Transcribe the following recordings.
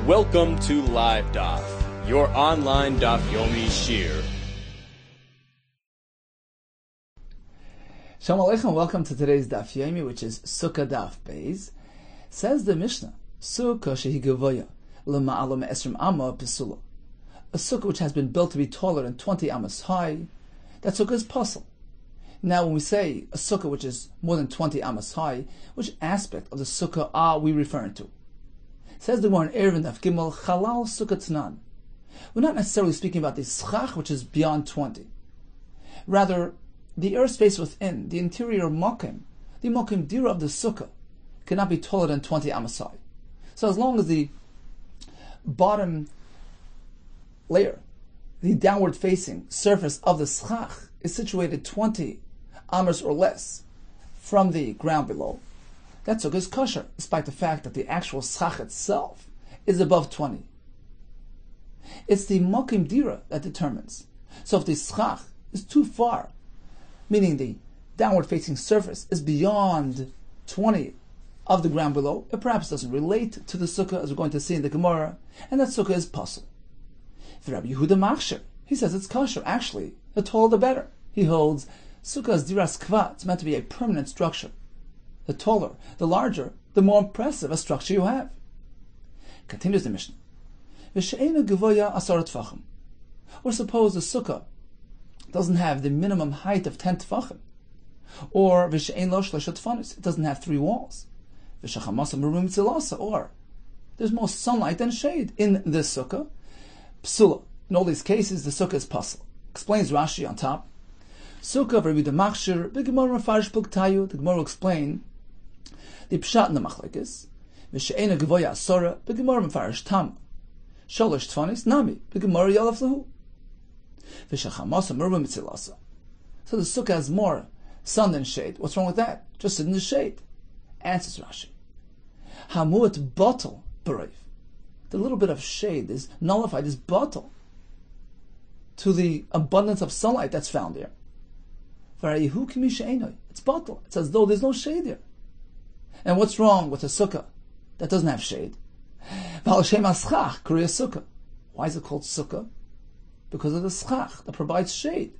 Welcome to Live Daf, your online Daf Yomi Shir. Shalom Aleichem, welcome to today's Daf Yomi, which is SUKKAH Daf Beis. Says the Mishnah, SUKKAH shehi gavoya l'ma'ala me'esrim amma pesula. A sukkah which has been built to be taller than 20 amas high, that sukkah is pasul. Now when we say a sukkah which is more than 20 amas high, which aspect of the sukkah are we referring to? Says the one in Erevin Daf Gimel, Chalal Sukkah Tnan. We're not necessarily speaking about the SUKKAH, which is beyond 20. Rather, the airspace within, the interior mokim, the mokim dira of the sukkah, cannot be taller than 20 amas high. So as long as the bottom layer, the downward facing surface of the SUKKAH is situated 20 amas or less from the ground below, that sukkah is kosher, despite the fact that the actual SUKKAH itself is above 20. It's the mokim dira that determines. So if the SUKKAH is too far, meaning the downward facing surface is beyond 20 of the ground below, it perhaps doesn't relate to the sukkah, as we're going to see in the Gemara, and that sukkah is pasul. For Rabbi Yehuda Kessler, he says it's kosher. Actually, the taller the better. He holds sukkah is diras kva. It's meant to be a permanent structure. The taller, the larger, the more impressive a structure you have. Continues the Mishnah. V'she'ena gevoya asar tfachim. Or suppose the sukkah doesn't have the minimum height of 10 tfachim. Or v'she'en lo shlesha tfanis. It doesn't have 3 walls. V'shachamasa merum tzilasa. Or there's more sunlight than shade in this sukkah. Psula. In all these cases, the sukkah is pasul. Explains Rashi on top. Sukkah of Rabbi Yehuda Kessler, the Gemara Mefarish Pluktayu. The Gemara will explain the pshat in the machlekes. V'she'ena gevoya asara, the Gemara Mefarish Tam. Sholosh tfanis nami, the Gemara Yalaf Lahu. V'shachamasa merum tzilasa. So the sukkah has more sun than shade. What's wrong with that? Just sit in the shade. Answers Rashi. Hamuat bottle b'reiv. The little bit of shade is nullified, is bottle to the abundance of sunlight that's found there. It's bottle. It's as though there's no shade there. And what's wrong with a sukkah that doesn't have shade? Why is it called sukkah? Because of the SUKKAH that provides shade.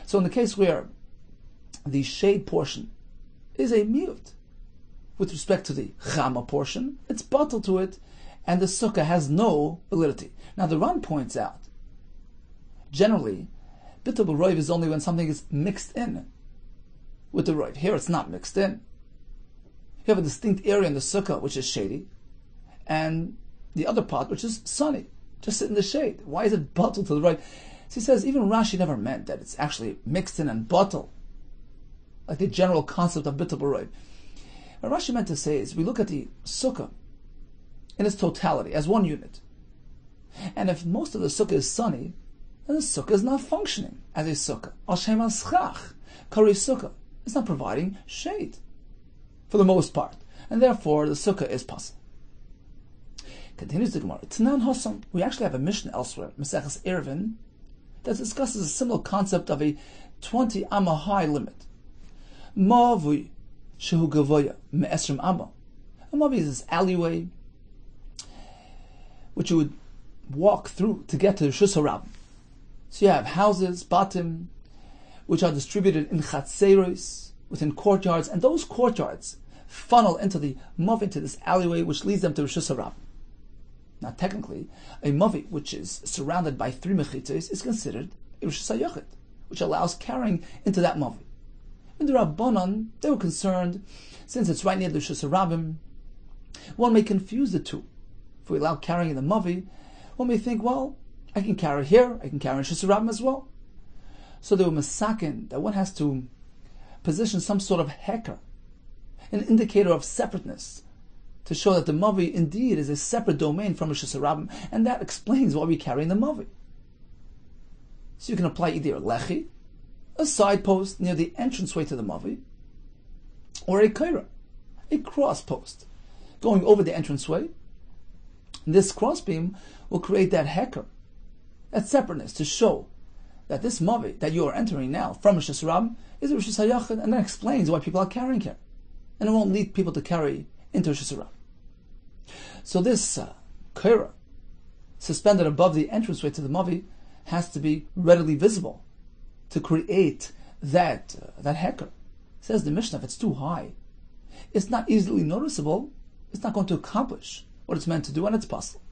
So in the case where the shade portion is a mute, with respect to the chama portion, it's bottled to it, and the sukkah has no validity. Now the Ran points out, generally, bittul b'roiv is only when something is mixed in with the roiv. Here it's not mixed in. You have a distinct area in the sukkah which is shady, and the other part which is sunny. Just sit in the shade. Why is it bottled to the roiv? So he says even Rashi never meant that it's actually mixed in and bottled, like the general concept of bittul b'roiv. What Rashi meant to say is, we look at the sukkah in its totality, as one unit. And if most of the sukkah is sunny, then the sukkah is not functioning as a sukkah. Al shem SUKKAH, kari sukkah. It's not providing shade, for the most part. And therefore, the sukkah is pasul. Continues the Gemara. Tanan Hossam. We actually have a Mishnah elsewhere, Maseches Erevin, that discusses a similar concept of a 20 amma high limit. Ma'avui. Shehu gavoya me'esrim amma. A mavi is this alleyway which you would walk through to get to the Rishus HaRabim. So you have houses, batim, which are distributed in chatzeros, within courtyards, and those courtyards funnel into the mavi, into this alleyway which leads them to Rishus HaRabim. Now technically, a mavi which is surrounded by 3 mechitzos is considered a Rishus HaYachid, which allows carrying into that mavi. In the Rabbanon, they were concerned, since it's right near the Rishus HaRabim, one may confuse the two. If we allow carrying in the mavi, one may think, well, I can carry here, I can carry in Rishus HaRabim as well. So they were masakin, that one has to position some sort of heker, an indicator of separateness, to show that the mavi indeed is a separate domain from Rishus HaRabim, and that explains why we carry in the mavi. So you can apply either a lechi, a side post near the entranceway to the mavi, or a kaira, a cross post, going over the entranceway. This crossbeam will create that heker, that separateness, to show that this mavi that you are entering now from Rishus HaRabim is a Rishus HaYachid, and that explains why people are carrying here. And it won't lead people to carry into Rishus HaRabim. So this kaira, suspended above the entranceway to the mavi, has to be readily visible to create that hecker. Says the Mishnah, if it's too high, it's not easily noticeable, it's not going to accomplish what it's meant to do, and it's possible.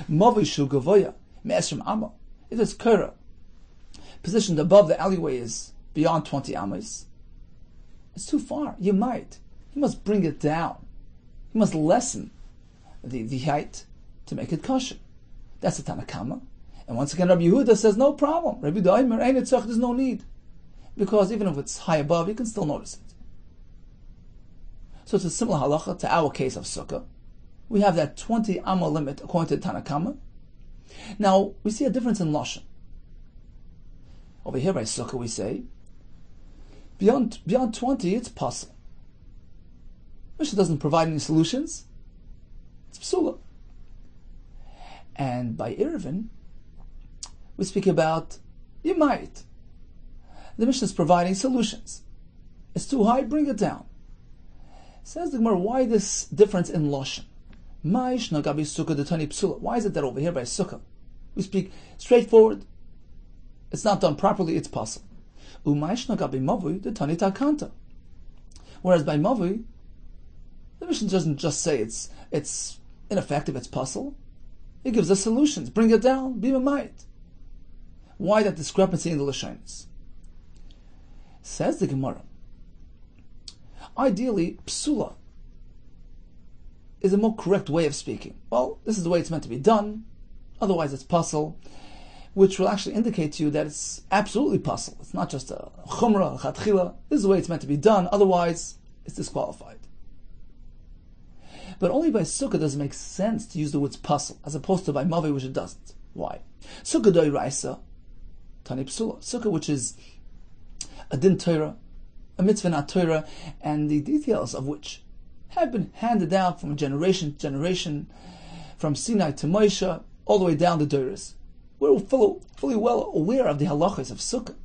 Mavi shu gavoya me'esrim amma. If this kaira positioned above the alleyway is beyond 20 amas, it's too far. You must bring it down. You must lessen the height to make it kosher. That's the Tanakama. And once again, Rabbi Yehuda says no problem. Rabbi Yehuda, there's no need, because even if it's high above, you can still notice it. So it's a similar halacha to our case of sukkah. We have that 20 amma limit according to Tanakama. Now we see a difference in lashon. Over here by sukkah we say beyond 20 it's possible. Mishnah doesn't provide any solutions. It's psula. And by Eruvin, we speak about you might. The Mishnah is providing solutions. It's too high, bring it down. Says the Gemara, why this difference in lashon? Why is it that over here by sukkah we speak straightforward? It's not done properly, it's possible. Whereas by mavi, the Mishnah doesn't just say it's ineffective, it's possible. It gives us solutions. Bring it down, be might. Why that discrepancy in the lashonos? Says the Gemara, ideally, psula is a more correct way of speaking. Well, this is the way it's meant to be done. Otherwise, it's pasul, which will actually indicate to you that it's absolutely pasul. It's not just a chumrah, a chatchila. This is the way it's meant to be done. Otherwise, it's disqualified. But only by sukkah does it make sense to use the words pasul, as opposed to by mavi, which it doesn't. Why? Sukkah doi raisa, tani psula. Sukkah, which is a din Torah, a mitzvah not Torah, and the details of which have been handed down from generation to generation, from Sinai to Moshe, all the way down the Doros. We're fully well aware of the halachas of sukkah.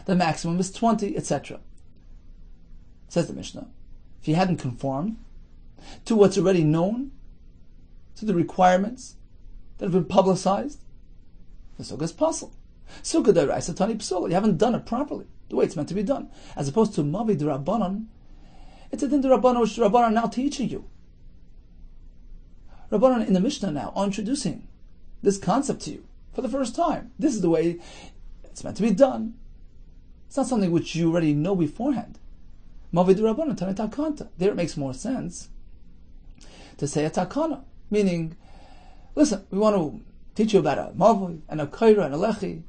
The maximum is 20, etc. Says the Mishnah, if you hadn't conformed to what's already known, to the requirements that have been publicized, the sukkah is pasul. Sukkah d'oraisa tani psula. You haven't done it properly, the way it's meant to be done. As opposed to mavi d'Rabbanan, it's a din d'Rabbanan which the Rabbanan are now teaching you. Rabbanan in the Mishnah now are introducing this concept to you for the first time. This is the way it's meant to be done. It's not something which you already know beforehand. Mavi d'Rabbanan tani takanta. There it makes more sense to say a takana, meaning, listen, we want to teach you about a mavi and a kaira and a lechi.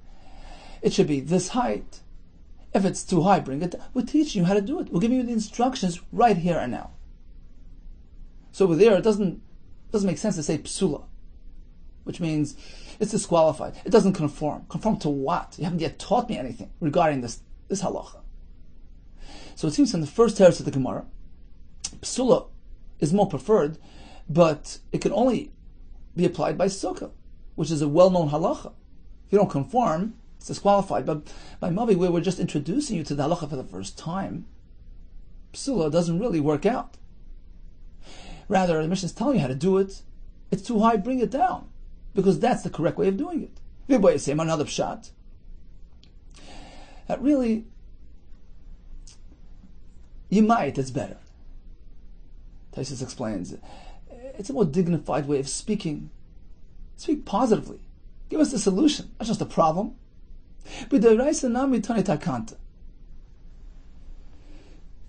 It should be this height. If it's too high, bring it down. We're teaching you how to do it. We're giving you the instructions right here and now. So over there, it doesn't make sense to say psula, which means it's disqualified. It doesn't conform. Conform to what? You haven't yet taught me anything regarding this halacha. So it seems in the first teretz of the Gemara, psula is more preferred, but it can only be applied by sukkah, which is a well-known halacha. If you don't conform, it's disqualified. But by mavi, where we're just introducing you to the halacha for the first time, psula doesn't really work out. Rather, the Mishnah is telling you how to do it. It's too high, bring it down, because that's the correct way of doing it. Another pshat. That really, you might, it's better. Taisus explains, it's a more dignified way of speaking. Speak positively. Give us the solution, not just a problem.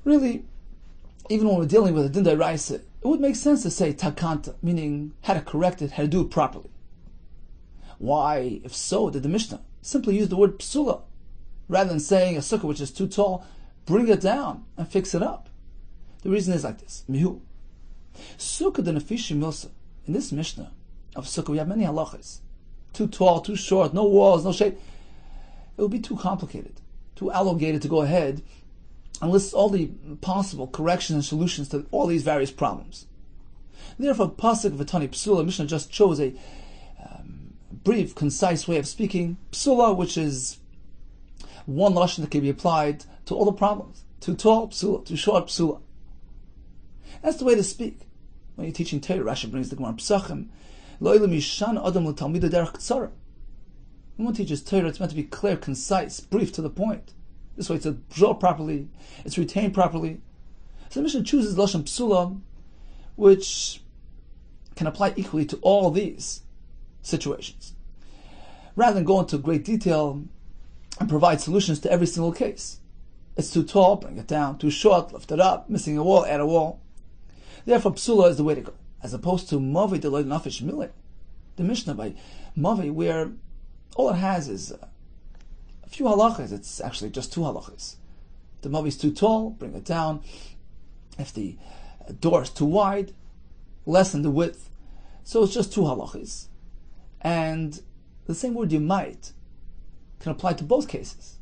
Really, even when we're dealing with a din d'oraisa, it would make sense to say takanta, meaning how to correct it, how to do it properly. Why, if so, did the Mishnah simply use the word psula, rather than saying a sukkah which is too tall, bring it down and fix it up? The reason is like this. Mihu. Sukkah de nefishi milsa. In this Mishnah of sukkah, we have many halachas. Too tall, too short, no walls, no shade. It would be too complicated, too elongated to go ahead and list all the possible corrections and solutions to all these various problems. Therefore, pasuk v'tani psula, Mishnah just chose a brief, concise way of speaking. Psula, which is one lashon that can be applied to all the problems. Too tall, psula. Too short, psula. That's the way to speak. when you're teaching Torah, Rashi brings the Gemara Pesachim, Lo'ilam Yishan Adam L'Talmida Derech Ktsara. When one teaches Torah, it's meant to be clear, concise, brief, to the point. This way it's absorbed properly, it's retained properly. So the Mishnah chooses Lashon Psula, which can apply equally to all these situations, rather than go into great detail and provide solutions to every single case. It's too tall, bring it down. Too short, lift it up. Missing a wall, add a wall. Therefore, psula is the way to go, as opposed to mavi deloy nafish mileh, the Mishnah by mavi, where all it has is a few halachas. It's actually just 2 halachas. The mavi is too tall, bring it down. If the door is too wide, lessen the width. So it's just 2 halachas. And the same word you might can apply to both cases.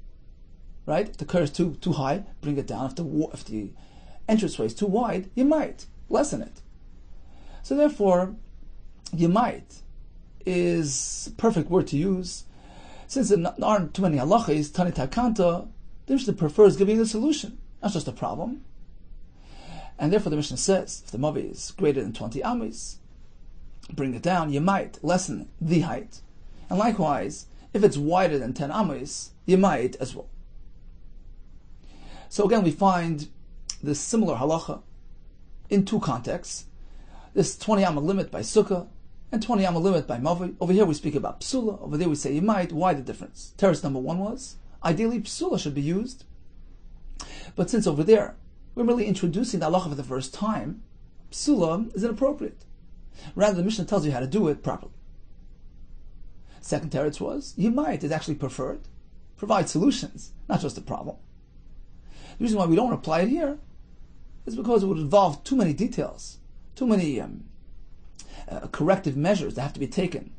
Right? If the curve is too high, bring it down. If the entranceway is too wide, you might lessen it. So therefore, you might is a perfect word to use. Since there aren't too many halachas, tani takanta, the Mishnah prefers giving the solution, not just a problem. And therefore the Mishnah says, if the mavi is greater than 20 amis, bring it down, you might lessen the height. And likewise, if it's wider than 10 amis, you might as well. So again, we find this similar halacha in 2 contexts. This 20 amma limit by sukkah and 20 amma limit by mavi. Over here we speak about psula. Over there we say you might. Why the difference? Teretz number 1 was, ideally psula should be used. But since over there we're merely introducing the halacha for the first time, psula is inappropriate. Rather, the Mishnah tells you how to do it properly. Second teretz was, you might is actually preferred. Provide solutions, not just a problem. The reason why we don't apply it here is because it would involve too many details, too many corrective measures that have to be taken,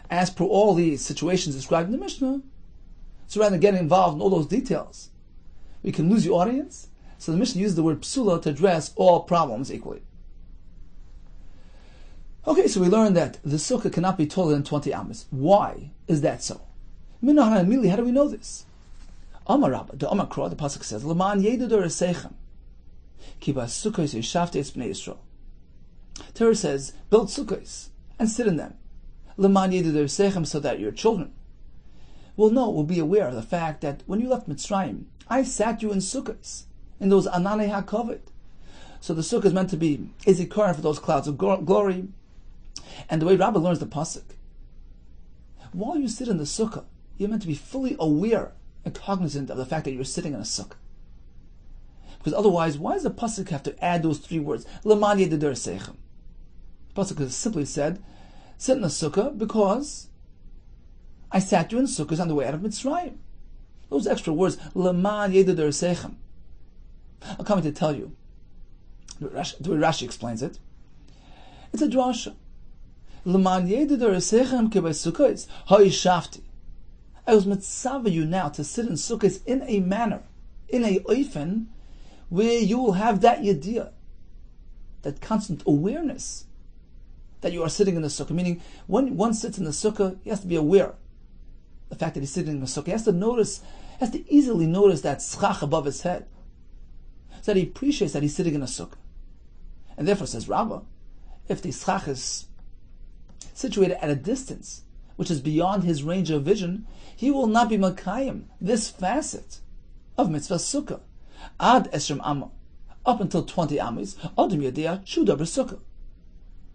as per all these situations described in the Mishnah. So rather than getting involved in all those details, we can lose the audience. So the Mishnah used the word psula to address all problems equally. Okay, so we learned that the sukkah cannot be taller than 20 amas. Why is that so? How do we know this? Amar Rabba, the Amar Kra, the pasuk says, "L'man yedudur esechem, ki ba'sukkos yishavte es bnei Yisrael." Torah says, build sukkahs and sit in them. L'man yedudur esechem, so that your children will be aware of the fact that when you left Mitzrayim, I sat you in sukkahs, in those ananei hakavod. So the sukkah is meant to be izikaron for those clouds of glory. And the way Rabbi learns the pasuk, while you sit in the sukkah, you're meant to be fully aware and cognizant of the fact that you're sitting in a sukkah. Because otherwise, why does the pasuk have to add those 3 words? L'man yedudur esechem. The pasuk has simply said, sit in the sukkah because I sat you in sukkahs on the way out of Mitzrayim. Those extra words, l'man yedudur esechem. I'm coming to tell you the way Rashi explains it. It's a drasha. L'man yedudur esechem ki b'sukkos ha'ishafti. I was mitzvah you now to sit in sukkahs in a manner, in a oifen, where you will have that yediyah, that constant awareness that you are sitting in the sukkah. Meaning, when one sits in the sukkah, he has to be aware the fact that he's sitting in the sukkah. He has to easily notice that SUKKAH above his head, so that he appreciates that he's sitting in a sukkah. And therefore, says Rabbah, if the SUKKAH is situated at a distance which is beyond his range of vision, he will not be makayim this facet of mitzvah sukkah. Ad esrim amma, up until 20 amis, adam yedea shuda b'sukkah.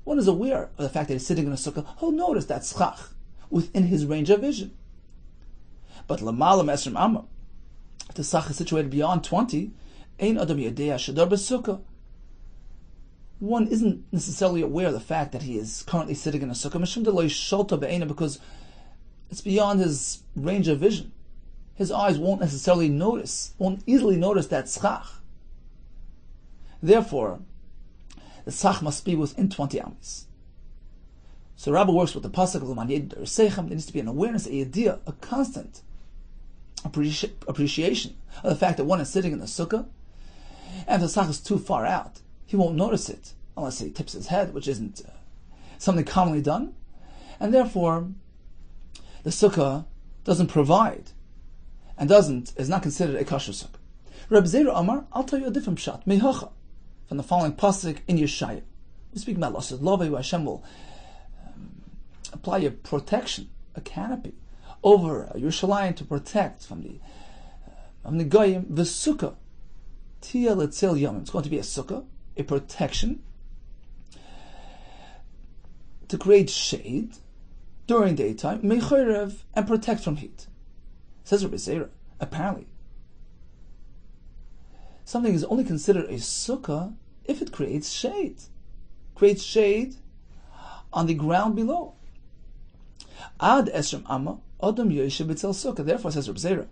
One is aware of the fact that he's sitting in a sukkah. He'll notice that SUKKAH within his range of vision. But lamalam esrim amma, if the SUKKAH is situated beyond 20, ein adam yedea shuda b'sukkah. One isn't necessarily aware of the fact that he is currently sitting in a sukkah, because it's beyond his range of vision. His eyes won't easily notice that SUKKAH. Therefore, the SUKKAH must be within 20 amis. So Rabbi works with the pasuk of L'man yedudur esechem. There needs to be an awareness, a idea, a constant appreciation of the fact that one is sitting in the sukkah, and if the SUKKAH is too far out, he won't notice it unless he tips his head, which isn't something commonly done. And therefore, the sukkah doesn't provide and is not considered a kosher sukkah. Rabbi Zera Amar, I'll tell you a different pshat, mehacha, from the following pasuk in Yeshaya. We speak about Lasad Lovei, where Hashem will apply a protection, a canopy, over Yerushalayim to protect from the Goyim. The Sukkah, Tia Letzil Yom. It's going to be a Sukkah, a protection, to create shade during daytime, Meichorev, and protect from heat. Says Rabbi Zera, apparently, something is only considered a Sukkah if it creates shade. Creates shade on the ground below. Ad Esrim Amma, Adam Yoshe B'Tzel Sukkah. Therefore, says Rabbi Zera,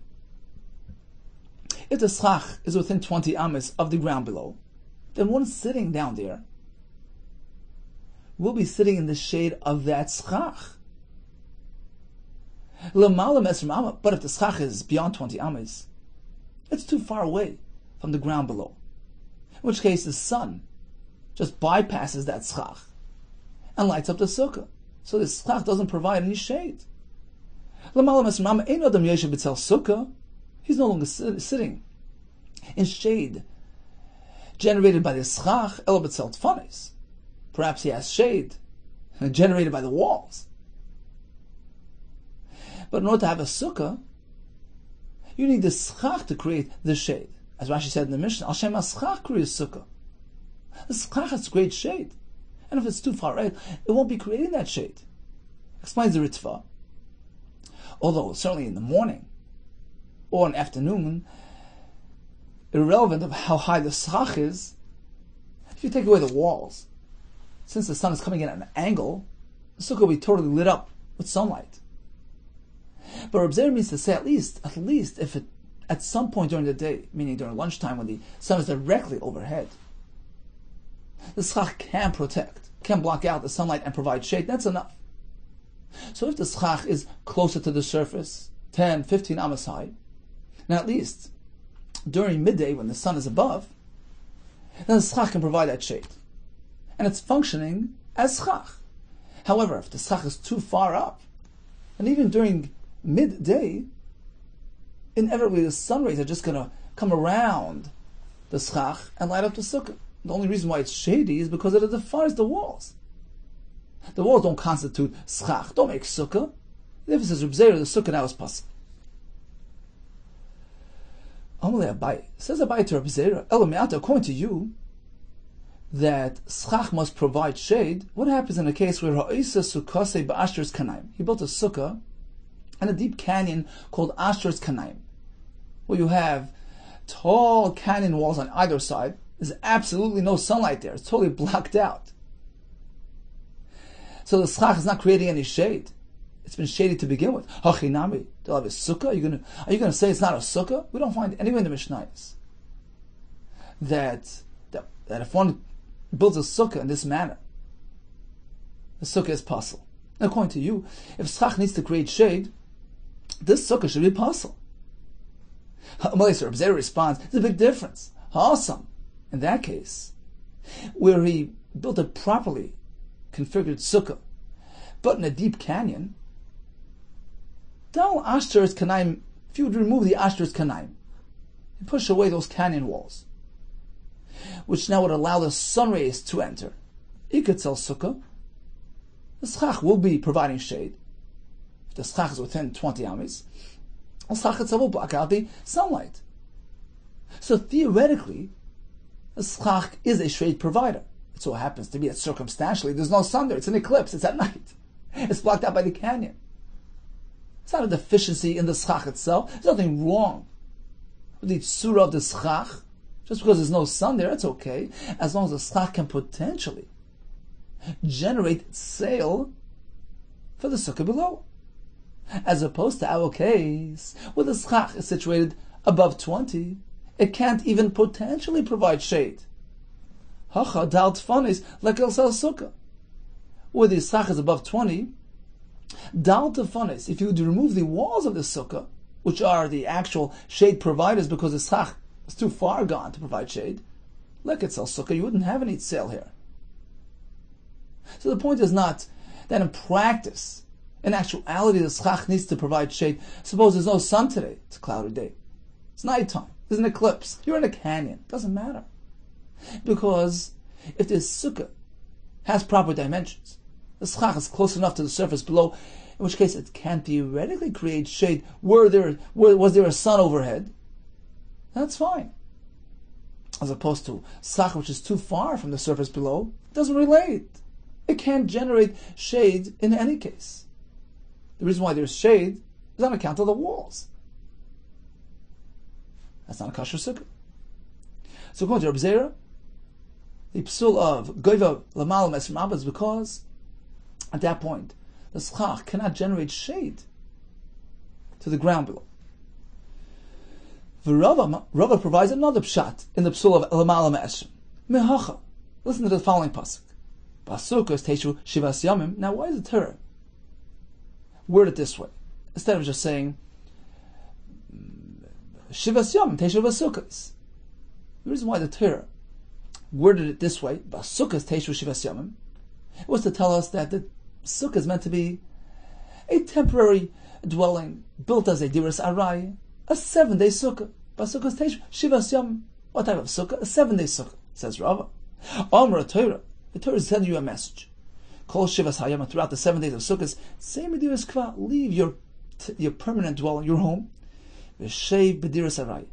if the SUKKAH is within 20 amas of the ground below, then one sitting down there will be sitting in the shade of that SUKKAH. But if the SUKKAH is beyond 20 amas, it's too far away from the ground below, in which case the sun just bypasses that SUKKAH and lights up the sukkah. So the SUKKAH doesn't provide any shade. He's no longer sitting in shade generated by the SUKKAH, elo b'tzel tfanis. Perhaps he has shade generated by the walls. But in order to have a sukkah, you need the SUKKAH to create the shade. As Rashi said in the Mishnah, Al Shem HaSUKKAH creates sukkah. The SUKKAH has great shade. And if it's too far out, it won't be creating that shade. Explains the Ritva. Although certainly in the morning or in afternoon, irrelevant of how high the SUKKAH is, if you take away the walls, since the sun is coming in at an angle, the sukkah will be totally lit up with sunlight. But Reb Zera means to say at least if it at some point during the day, meaning during lunchtime when the sun is directly overhead, the SUKKAH can protect, can block out the sunlight and provide shade, that's enough. So if the SUKKAH is closer to the surface, 10, 15 amas high, now at least during midday when the sun is above, then the SUKKAH can provide that shade. And it's functioning as SUKKAH. However, if the SUKKAH is too far up, and even during midday, inevitably the sun rays are just going to come around the SUKKAH and light up the sukkah. The only reason why it's shady is because it defies the walls. The walls don't constitute SUKKAH, don't make sukkah. Therefore, says Reb Zera, the sukkah now is possible. Amalei Abai says Abai to Reb Zera, Elamiyata, according to you, that SUKKAH must provide shade. What happens in a case where Ha'isa Sukkase Ba'ashter's Kanaim? He built a sukkah in a deep canyon called Ashter's Kanaim, where you have tall canyon walls on either side. There's absolutely no sunlight there. It's totally blocked out. So the SUKKAH is not creating any shade. It's been shady to begin with. Hachinami, they'll have a sukkah. Are you going to say it's not a sukkah? We don't find anywhere in the Mishnayos that if one builds a sukkah in this manner, the sukkah is possible. According to you, if SUKKAH needs to create shade, this sukkah should be possible. Reb Zera responds, there's a big difference. Awesome. In that case, where he built a properly configured sukkah, but in a deep canyon, Dal Ashter's Kanaim, if you would remove the Ashter's Kanaim, you push away those canyon walls, which now would allow the sun rays to enter, Iketzel Sukkah, the SUKKAH will be providing shade. If the SUKKAH is within 20 amas, the SUKKAH itself will block out the sunlight. So theoretically, the SUKKAH is a shade provider. It so happens to be that circumstantially there's no sun there. It's an eclipse. It's at night. It's blocked out by the canyon. It's not a deficiency in the SUKKAH itself. There's nothing wrong with the surah of the SUKKAH. Just because there's no sun there, it's okay. As long as the SUKKAH can potentially generate sail for the sukkah below. As opposed to our case, where the SUKKAH is situated above 20, it can't even potentially provide shade. Hacha dal tfanis lekel sal sukkah. Where the SUKKAH is above 20, dal tfanis, if you would remove the walls of the sukkah, which are the actual shade providers because the SUKKAH is too far gone to provide shade, lekel sal sukkah, you wouldn't have any sail here. So the point is not that in practice, in actuality, the SUKKAH needs to provide shade. Suppose there's no sun today, it's a cloudy day. It's nighttime. There's an eclipse. You're in a canyon. Doesn't matter. Because if this sukkah has proper dimensions. The SUKKAH is close enough to the surface below, in which case it can theoretically create shade. Was there a sun overhead? That's fine. As opposed to SUKKAH, which is too far from the surface below, it doesn't relate. It can't generate shade in any case. The reason why there's shade is on account of the walls. That's not a kosher sukkah. So according to Reb Zera, the psul of goiva lamal mesrim abba is because at that point the SUKKAH cannot generate shade to the ground below. Rava provides another pshat in the psul of lamal mesrim. Mehacha. Listen to the following pasuk. Basukas teishu shivas yamim. Now, why is the Torah word it this way instead of just saying shivas yamim teishu basukas? The reason why the Torah worded it this way, basukas teishu shivas yamim, was to tell us that the sukkah is meant to be a temporary dwelling built as a diras arai, a 7-day sukkah. Basukas teishu shivas yamim. What type of sukkah? A 7-day sukkah, says Rava. Amar Torah. The Torah is sending you a message. Kol shivas hayam, throughout the 7 days of Sukkot, same b'diras kva, leave your permanent dwelling, your home, v'sheiv b'diras arai,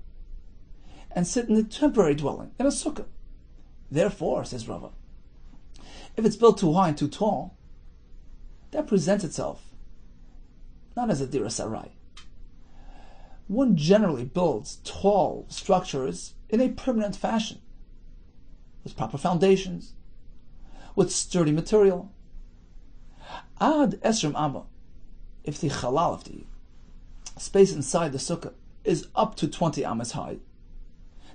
and sit in a temporary dwelling, in a sukkah. Therefore, says Rava, if it's built too high and too tall, that presents itself not as a diras arai. One generally builds tall structures in a permanent fashion, with proper foundations, with sturdy material. Ad esrim amma, if the halal, if the space inside the sukkah is up to 20 amas high,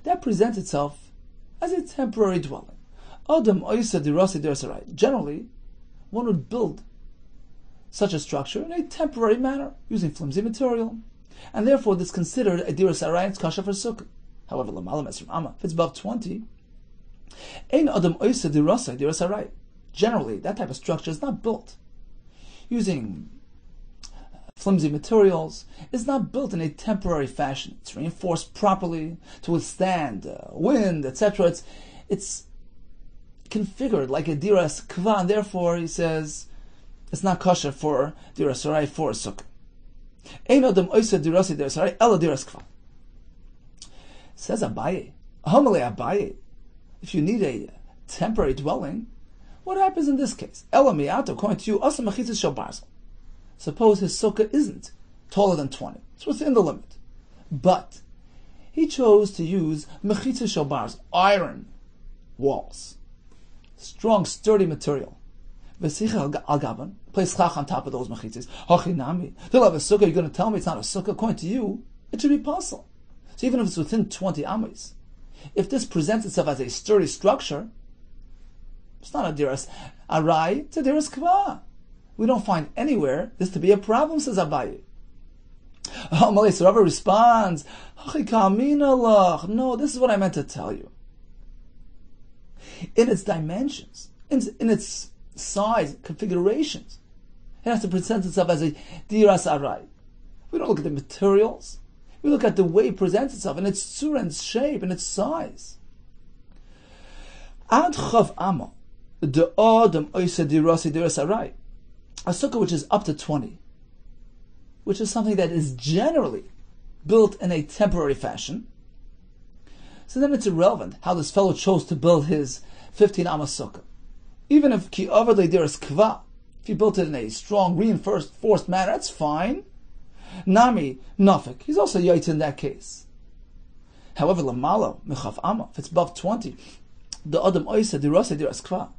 that presents itself as a temporary dwelling. Adam oisa dirasi dirasarai. Generally, one would build such a structure in a temporary manner, using flimsy material, and therefore this is considered a dirasarai and it's kasha for sukkah. However, lamalam esrim amma, if it's above 20, generally, that type of structure is not built using flimsy materials. It's not built in a temporary fashion. It's reinforced properly to withstand wind, etc. It's configured like a diras kva, and therefore he says it's not kosher for diras sarai for a sukkah. Ein adam oisa dirasi diras sarai ela diras kva. Says Abaye, homile Abaye. If you need a temporary dwelling, what happens in this case? Elamiat, according to you, asa machitzas shel barzel. Suppose his sukkah isn't taller than 20. It's within the limit. But he chose to use mechitzas shel barzel, iron walls. Strong, sturdy material. V'sicha al gaban, place chach on top of those mechitzas. Hachinami. They'll have a sukkah, you're going to tell me it's not a sukkah? According to you, it should be possible. So even if it's within 20 amas, if this presents itself as a sturdy structure, it's not a diras arai, it's a diras kva. We don't find anywhere this to be a problem, says Abaye. So Rava responds, no, this is what I meant to tell you. In its dimensions, in its size, configurations, it has to present itself as a diras arai. We don't look at the materials. We look at the way it presents itself, and its surah, and its shape, and its size. Ad chav amma, the adam oisa dirasi diras arai, a sukkah which is up to 20, which is something that is generally built in a temporary fashion. So then it's irrelevant how this fellow chose to build his 15 amma sukkah. Even if ki avadle diras kva, if he built it in a strong, reinforced manner, that's fine. Nami nafik, he's also yait in that case. However, lamalo mechav amma, if it's above 20, the adam oisa dirasa diras kva,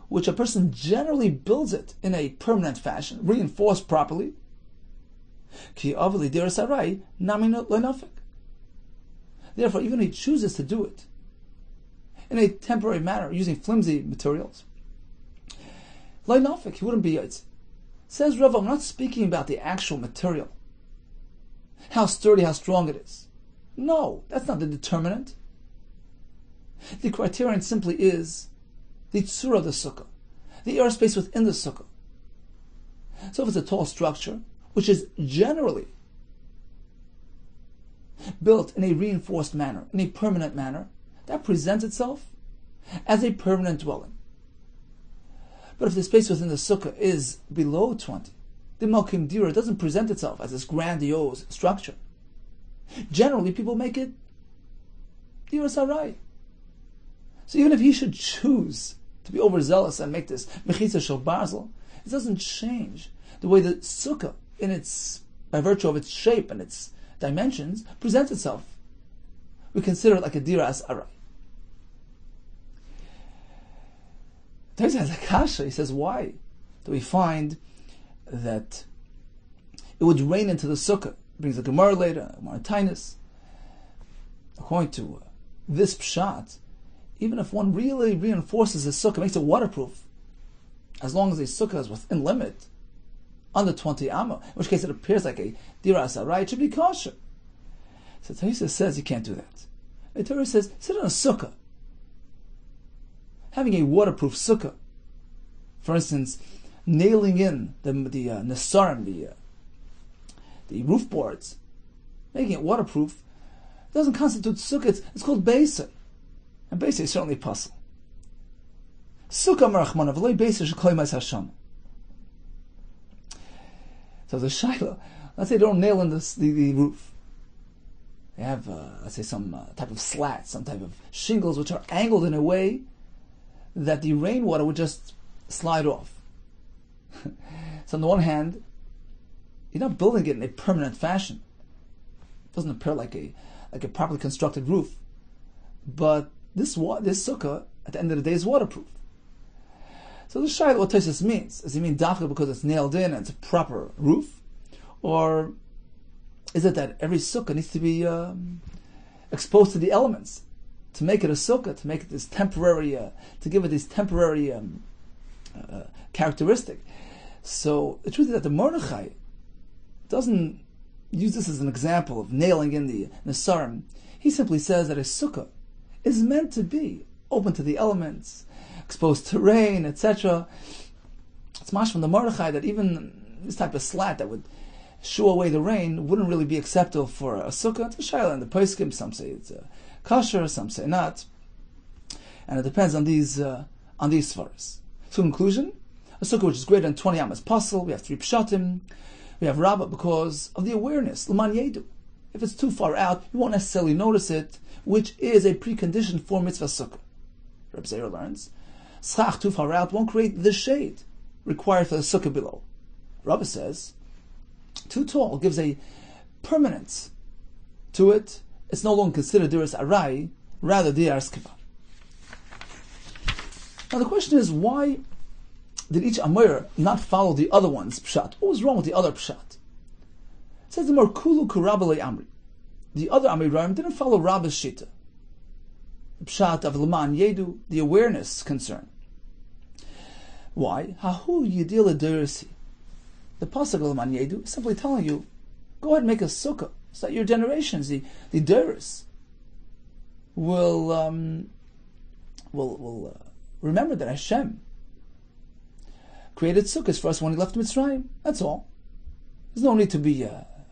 which a person generally builds it in a permanent fashion, reinforced properly. Ki avli diras arai nami nafik. Therefore, even if he chooses to do it in a temporary manner, using flimsy materials, lo nafik, he wouldn't be yait. Says Rav, I'm not speaking about the actual material, how sturdy, how strong it is. No, that's not the determinant. The criterion simply is the tzura of the sukkah, the airspace within the sukkah. So if it's a tall structure, which is generally built in a reinforced manner, in a permanent manner, that presents itself as a permanent dwelling. But if the space within the sukkah is below 20, the Malkim Dira doesn't present itself as this grandiose structure. Generally, people make it Dira Sarai. So even if he should choose to be overzealous and make this Mechitza Shel Barzel, it doesn't change the way the sukkah, by virtue of its shape and its dimensions, presents itself. We consider it like a Dira as Arai. Taisa has a kasha. He says, why do we find that it would rain into the sukkah? It brings a Gemara later, Gemara Tainus. According to this pshat, even if one really reinforces the sukkah, makes it waterproof, as long as the sukkah is within limit, under 20 amma, in which case it appears like a Dira Asarai, it should be kosher. So Taisa says you can't do that. The Torah says, sit in a sukkah. Having a waterproof sukkah, for instance, nailing in the nasarim, the roof boards, making it waterproof, doesn't constitute sukkah. It's called beisa, and beisa is certainly puzzle. Sukkah marachmana v'loi beisa shekloimas hasham. So the shaila, let's say they don't nail in the roof. They have, let's say, some type of slats, some type of shingles which are angled in a way that the rainwater would just slide off. So on the one hand, you're not building it in a permanent fashion. It doesn't appear like a properly constructed roof. But this sukkah, at the end of the day, is waterproof. So the shayla, what Tosfos means, does he mean dafka because it's nailed in and it's a proper roof? Or is it that every sukkah needs to be exposed to the elements to make it a sukkah, to make it this temporary, to give it this temporary characteristic? So the truth is that the Mordechai doesn't use this as an example of nailing in the nasarim. He simply says that a sukkah is meant to be open to the elements, exposed to rain, etc. It's mash from the Mordechai that even this type of slat that would shoo away the rain wouldn't really be acceptable for a sukkah. It's a shayla in the poskim. Some say it's kosher, some say not, and it depends on these svaras. So, conclusion: a sukkah which is greater than 20 am is possible. We have 3 pshatim. We have Rabbah because of the awareness. L'man yedu. If it's too far out, you won't necessarily notice it, which is a precondition for mitzvah sukkah. Reb Zeir learns, SUKKAH too far out won't create the shade required for the sukkah below. Rabbah says, too tall gives a permanence to it. It's no longer considered diras arai, rather diras kiva. Now the question is, why did each Amir not follow the other one's pshat? What was wrong with the other pshat? It says the Merkulu Kurabale Amri. The other Amirim didn't follow Rabba's shita. The pshat of Laman Yedu, the awareness concern. Why? Hahu Yedila Derisi. The pasuk of Laman Yedu is simply telling you, go ahead and make a sukkah, so that your generations, the Deris, will remember that Hashem created sukkahs for us when He left Mitzrayim. That's all. There's no need to be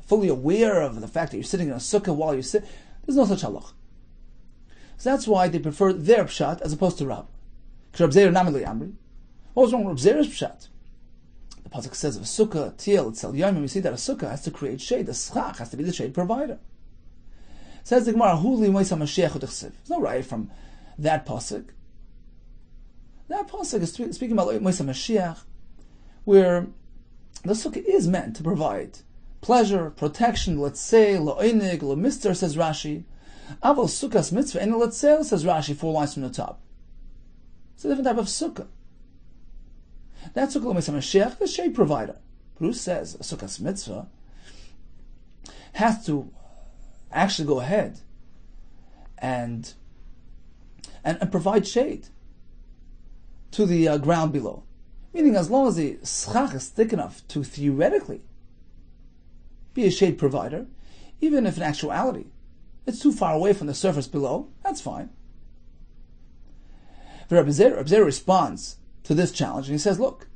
fully aware of the fact that you're sitting in a sukkah while you sit. There's no such halach. So that's why they prefer their pshat as opposed to Rabbah. Reb Zeir namely amri. What was wrong with Reb Zeir's pshat? The pasuk says of a sukkah, tiel, etzel yomim, we see that a sukkah has to create shade. The SUKKAH has to be the shade provider. Says the Gemara, Huli Moisa Mashiach Udechsiv. There's no right from that pasuk. That pasuk is speaking about Moisa Mashiach, where the sukkah is meant to provide pleasure, protection, let's say, lo'oinig, lo'mister, says Rashi. Aval sukkah's mitzvah, and let's say, says Rashi, 4 lines from the top. It's a different type of sukkah. That sukkah l'meisa Mashiach, the shade provider. Bruce says a sukkah's mitzvah has to actually go ahead and provide shade to the ground below. Meaning, as long as the SUKKAH is thick enough to theoretically be a shade provider, even if in actuality it's too far away from the surface below, that's fine. Rabbi Zeir responds to this challenge and he says, look,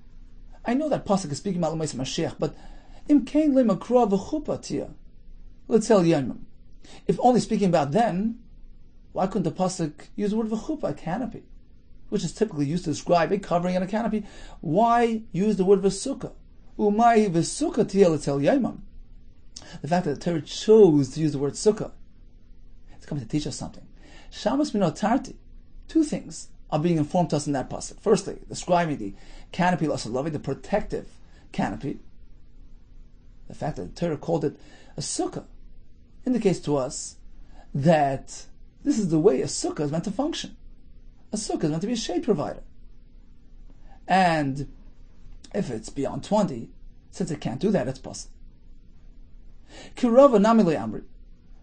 I know that pasuk is speaking about l'meisa Mashiach, but im kain le'makra v'chupa tia l'tzel yomim. If only speaking about then, why couldn't the pasuk use the word v'chupa, a canopy? which is typically used to describe a covering and a canopy, why use the word v'sukkah? Umay v'sukkah tiyel etel yaimam. The fact that the Torah chose to use the word sukkah, it's coming to teach us something. Shabbos minotarti. Two things are being informed to us in that pasuk. Firstly, describing the canopy l'asalavi, the protective canopy. The fact that the Torah called it a sukkah indicates to us that this is the way a sukkah is meant to function. A sukkah is meant to be a shade provider. And if it's beyond 20, since it can't do that, it's possible. Kirava namile amri.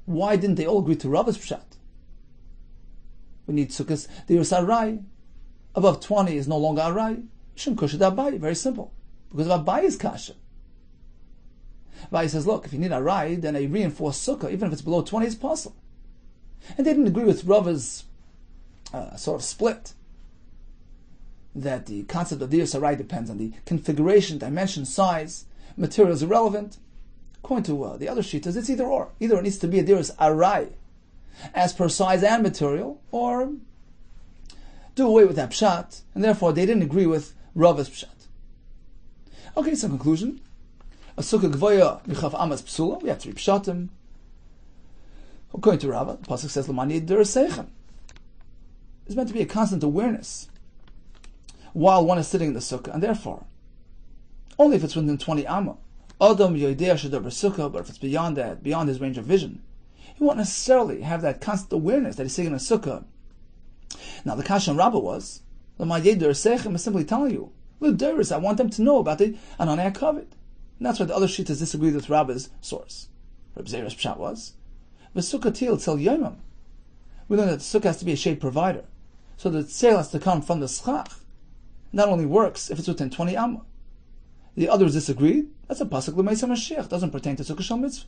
Why didn't they all agree to Rava's pshat? We need sukkahs. There is arai. Above 20 is no longer arai. Shum kusha abai. Very simple. Because of Abayi's kasha. Abayi says, look, if you need arai, then a reinforced sukkah, even if it's below 20, is possible. And they didn't agree with Rava's sort of split. That the concept of Diras Arai depends on the configuration, dimension, size, material is irrelevant. According to the other shitas, it's either or. Either it needs to be a Diras Arai as per size and material, or do away with that pshat, and therefore they didn't agree with Rava's pshat. Okay, so conclusion. A sukkah gvoya michav amas psula, we have three pshatim. According to Rava, the pasuk says, L'mani derasechem. It's meant to be a constant awareness while one is sitting in the sukkah, and therefore, only if it's within 20 amma. Adam yoidea shadavar sukkah, but if it's beyond that, beyond his range of vision, he won't necessarily have that constant awareness that he's sitting in a sukkah. Now, the kasha on Rabbah was, L'mayed derasechem is simply telling you, L'deris, I want them to know about the Ananei HaKavod. And that's why the other shittas disagreed with Rabbah's source. Reb Zera's pshat was, V'sukkah til tel yomam. We learn that the sukkah has to be a shade provider. So the tzel has to come from the schach. Not only works if it's within 20 amma. The others disagreed. That's a pasuk l'meisa Mashiach. Doesn't pertain to sukkah shel mitzvah.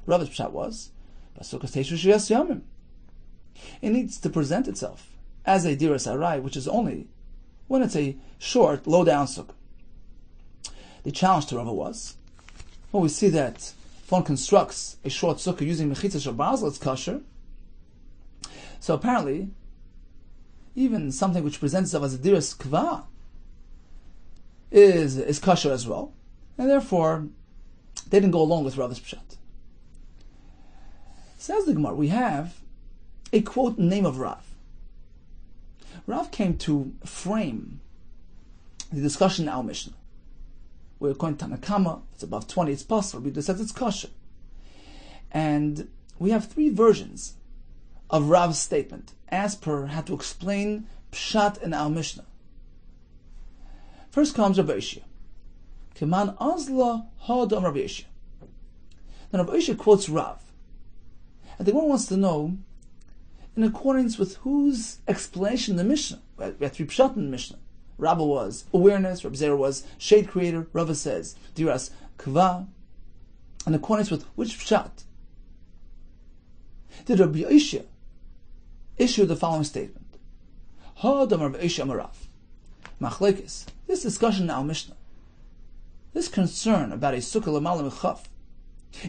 Rabbi's pshat was, Sukkah teishu sheyas yamim. It needs to present itself as a diras arai, which is only when it's a short, low-down sukkah. The challenge to Rava was, well, we see that if one constructs a short sukkah using mechitzah shel basel, it's kosher. So apparently, even something which presents itself as a diras kva is kosher as well, and therefore they didn't go along with Rava's pshat. Says the Gemara, we have a quote name of Rav. Rav came to frame the discussion in our Mishnah, where according to Tanakama, it's above 20, it's possible. We just said it's kosher. And we have three versions of Rav's statement, as per how to explain pshat in our Mishnah. First comes Rabbi Yehuda. Keman azla hadam Rabbi Yehuda. Then Rabbi Yehuda quotes Rav. And the one wants to know, in accordance with whose explanation in the Mishnah. We have three pshat in the Mishnah. Rabbah was awareness, Rabbi Zera was shade creator, Rava says diras kva. In accordance with which pshat did Rabbi Yehuda issue the following statement? Hadam Rabbi Yehuda amarav. Machlekes. This discussion in our Mishnah, this concern about a sukkah l'malam mechav,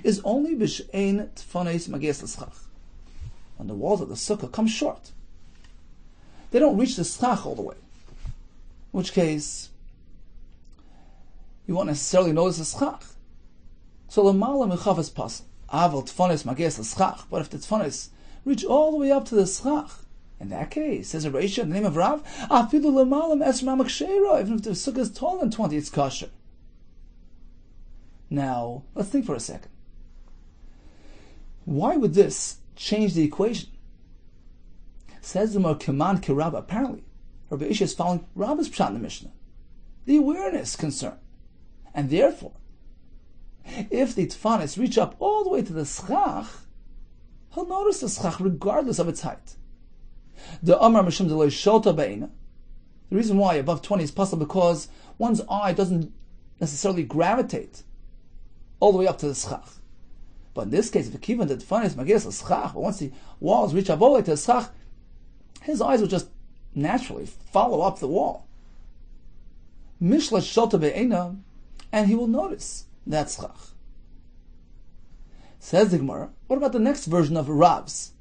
is only b'she'ein tfanes magias l'schach. When the walls of the sukkah come short, they don't reach the schach all the way. In which case, you won't necessarily notice the schach. So l'malam mechav is possible. Aval tfanes magias l'schach. But if the tfanes reach all the way up to the schach, in that case, says Rabbi Yehuda, in the name of Rav, afilu l'malam esra makshera. Even if the sukkah is taller than 20, it's kosher. Now, let's think for a second. Why would this change the equation? Says the Mar Keman Kirab. Apparently, Rabbi Yehuda is following Rabbi's pshat in the Mishnah, the awareness concern, and therefore, if the tfanis reach up all the way to the schach, he'll notice the schach regardless of its height. The Amar Mishum Delay Shota Beina. The reason why above 20 is possible because one's eye doesn't necessarily gravitate all the way up to the schach. But in this case, if Akivan the tfanis magias l'schach, but once the walls reach up all the way to the schach, his eyes will just naturally follow up the wall. Mishla Shota Beina, and he will notice that schach. Says the Gemara, what about the next version of Rav's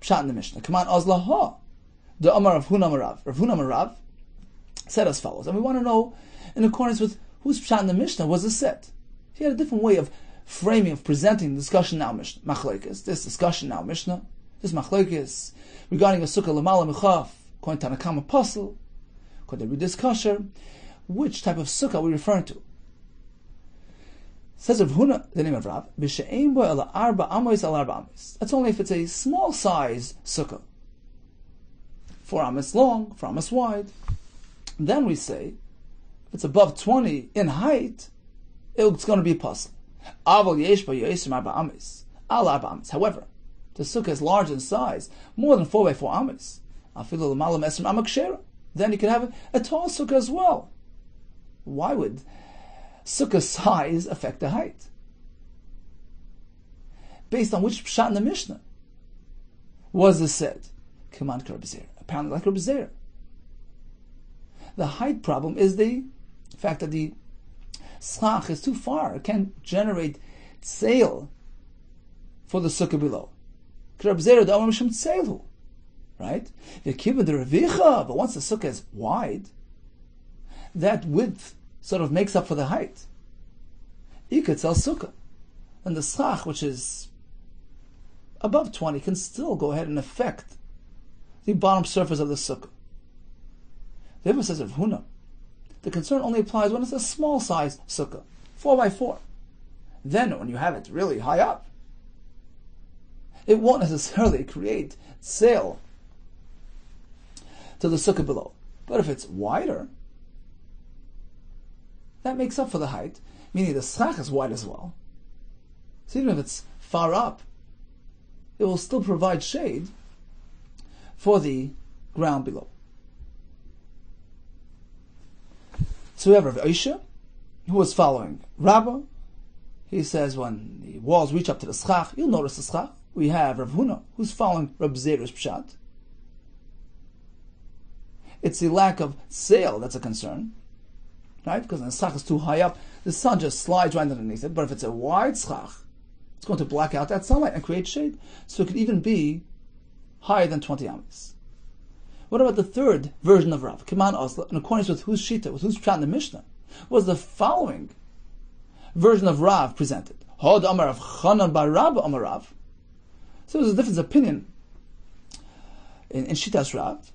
pshat in the Mishnah? Come on, Azla Ha. The Amar of Huna Marav. Rav Huna Marav said as follows, and we want to know in accordance with whose pshat in the Mishnah was this said. He had a different way of framing, of presenting the discussion now Mishnah. Machlekes, this discussion now Mishnah, this Machlekes, regarding a sukkah lamala mechaf, according to Tanakam apostle, according to Readers Kosher, which type of sukkah are we referring to? Says Rav Huna, the name of Rav, b'she'ein bo ela arba amos al arba amos. That's only if it's a small size sukkah, 4 amos long, 4 amos wide. Then we say, if it's above 20 in height, it's going to be apostle. Aval yesh bo yosim arba amos al arba amos. However, the sukkah is large in size, more than 4 by 4 amos. Afilu l'malam esrim amak shera. Then you can have a tall sukkah as well. Why would sukkah size affect the height? Based on which pshat in the Mishnah was this said? Command Rabbi Zera. Apparently like Rabbi Zera. The height problem is the fact that the SUKKAH is too far. It can't generate sail for the sukkah below. Rabbi Zera the Amar Mishum Tseilhu. Right? But once the sukkah is wide, that width sort of makes up for the height. You could sell sukkah. And the SUKKAH, which is above 20, can still go ahead and affect the bottom surface of the sukkah. The Rebbe says of Huna, the concern only applies when it's a small size sukkah, 4 by 4. Then when you have it really high up, it won't necessarily create sail to the sukkah below. But if it's wider, that makes up for the height, meaning the SUKKAH is wide as well. So even if it's far up, it will still provide shade for the ground below. So we have Rav Aisha, who was following Rabbah. He says when the walls reach up to the SUKKAH, you'll notice the SUKKAH. We have Rav Huna, who's following Rab Zera's pshat. It's the lack of sail that's a concern, right? Because when the SUKKAH is too high up, the sun just slides right underneath it. But if it's a wide SUKKAH, it's going to black out that sunlight and create shade. So it could even be higher than 20 amos. What about the third version of Rav? Kiman Osla, in accordance with whose shita, with whose pshat in the Mishnah, was the following version of Rav presented. Hod Amar Rav Chanan bar Rabba Amar Rav. So there's a difference of opinion in Shitas Rav.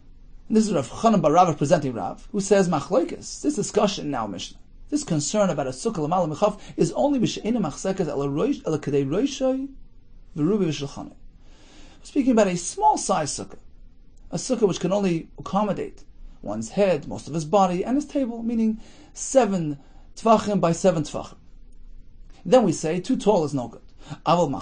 And this is Rav Chanan bar Rav presenting Rav, who says Machlokes, this discussion now Mishnah, this concern about a sukkah l'mala mechaf is only b'she'ina machsekas el kadei roishay v'rubi v'shulchanei. Speaking about a small size sukkah, a sukkah which can only accommodate one's head, most of his body, and his table, meaning 7 tvachim by 7 tvachim. Then we say too tall is no good. But if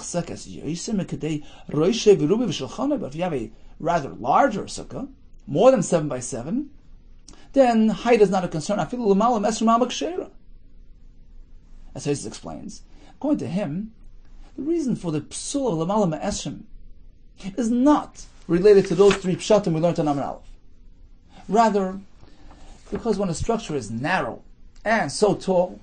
you have a rather larger sukkah, more than 7 by 7, then height is not a concern. As Haisis explains, according to him, the reason for the psul of l'mala me'esrim is not related to those 3 pshatim we learned on Amar Aleph. Rather, because when a structure is narrow and so tall,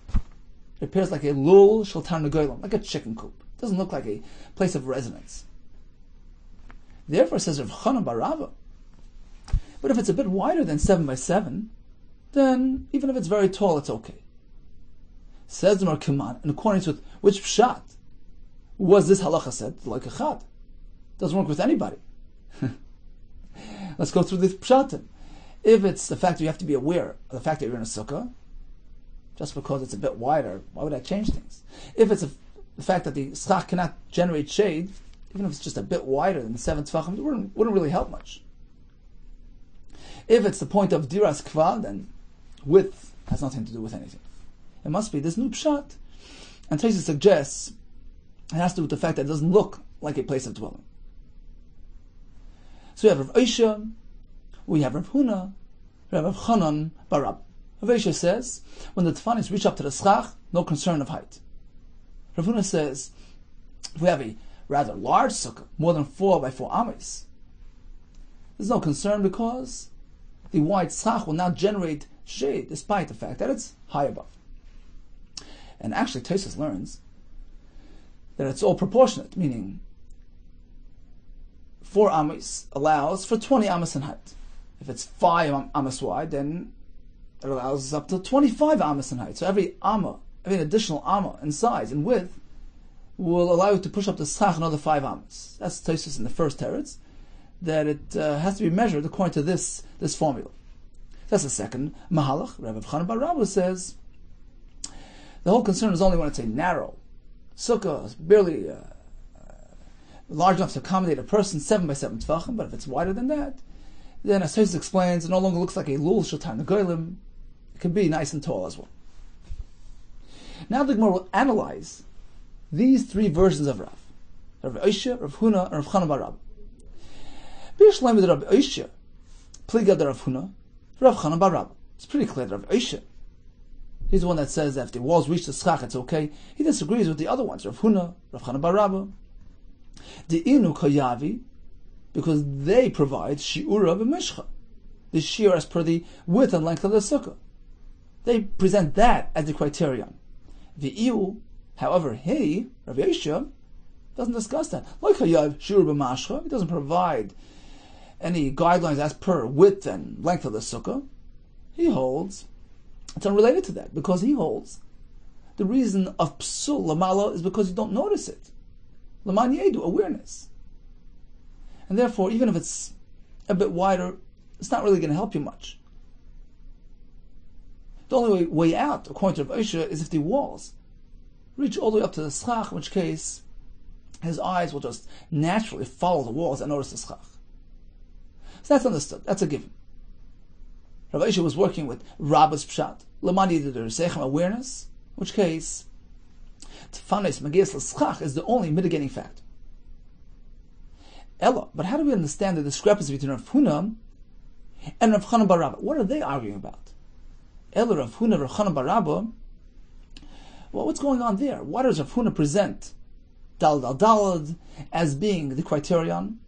it appears like a lul shaltar negolim, like a chicken coop. It doesn't look like a place of residence. Therefore, says Rav Chanan bar Rava, but if it's a bit wider than 7 by 7, then even if it's very tall, it's okay. Says the Mar Kiman, in accordance with which pshat was this halacha said, like a chad. Doesn't work with anybody. Let's go through the pshatim. If it's the fact that you have to be aware of the fact that you're in a sukkah, just because it's a bit wider, why would that change things? If it's the fact that the SUKKAH cannot generate shade, even if it's just a bit wider than the 7 tvachim, it wouldn't really help much. If it's the point of diras kval, then width has nothing to do with anything. It must be this new pshat. And Taisa suggests it has to do with the fact that it doesn't look like a place of dwelling. So we have Rav Aisha, we have Rav Huna, we have Rav Chanan bar Rab. Rav Aisha says, when the tefanis reach up to the SUKKAH, no concern of height. Rav Huna says, if we have a rather large sukkah, more than 4 by 4 amos, there's no concern because the wide SUKKAH will not generate shade, despite the fact that it's high above. And actually, Tosfos learns that it's all proportionate, meaning 4 amos allows for 20 amos in height. If it's 5 amas wide, then it allows us up to 25 amas in height. So every additional amma in size and width will allow you to push up the schach another 5 amas. That's Tosfos in the first teretz, that it has to be measured according to this formula. That's the second mahalach. Rabbi Yehuda bar Rabba says the whole concern is only when it's a narrow sukkah, it's barely large enough to accommodate a person, 7 by 7 tefachim. But if it's wider than that, then as Tosfos explains, it no longer looks like a lul shatan negolim. It can be nice and tall as well. Now the Gemara will analyze these 3 versions of Rav: Rav Oishya, Rav Huna, and Rav Chana bar Rabba. B'Yishlaim with Rav Oishya, pligad Rav Huna, Rav Chana bar Rabba. It's pretty clear that Rav Oishya, he's the one that says that if the walls reach the schach, it's okay. He disagrees with the other ones, Rav Huna, Rav Chana bar Rabba. The Inu Koyavi, because they provide shi'ura b'mishcha, the shi'ur as per the width and length of the sukkah. They present that as the criterion. The Iu, however, he, Rav Yeshua, doesn't discuss that. Like Hayav shi'ur b'mashcha, he doesn't provide any guidelines as per width and length of the sukkah. He holds it's unrelated to that, because he holds the reason of psul lamala is because you don't notice it. Laman yedu, awareness. And therefore, even if it's a bit wider, it's not really going to help you much. The only way out, according to Rav Oishya, is if the walls reach all the way up to the schach, in which case his eyes will just naturally follow the walls and notice the schach. So that's understood. That's a given. Rav Oishya was working with Rabba's pshat. Laman yedu, the resechem, awareness, in which case Tfanes Magias l'schach is the only mitigating factor. Ella, but how do we understand the discrepancy between Rav Huna and Rav Chana bar Rabba? What are they arguing about? Ella, Rav Huna, Rav Chana bar Rabba. Well, what's going on there? Why does Rav Huna present Dalad as being the criterion,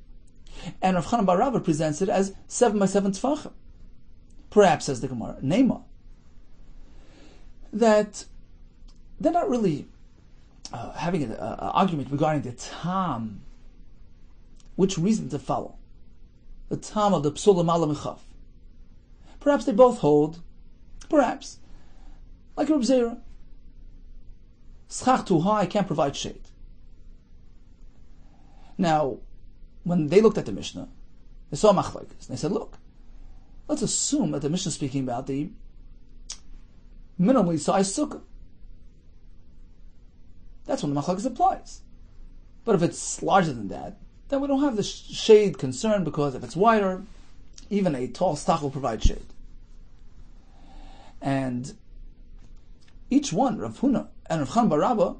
and Rav Chana bar Rabba presents it as 7 by 7 tefachim? Perhaps, says the Gemara, Neima, that they're not really having an argument regarding the tam, which reason to follow, the tam of the psul lamala mechaf. Perhaps they both hold, perhaps, like Reb Zera, schach too high can't provide shade. Now, when they looked at the Mishnah, they saw machlokes, and they said, look, let's assume that the Mishnah is speaking about the minimally sized sukkah. That's when the machlokes applies. But if it's larger than that, then we don't have the shade concern, because if it's wider, even a tall stock will provide shade. And each one, Rav Huna and Rav Chana bar Rabba,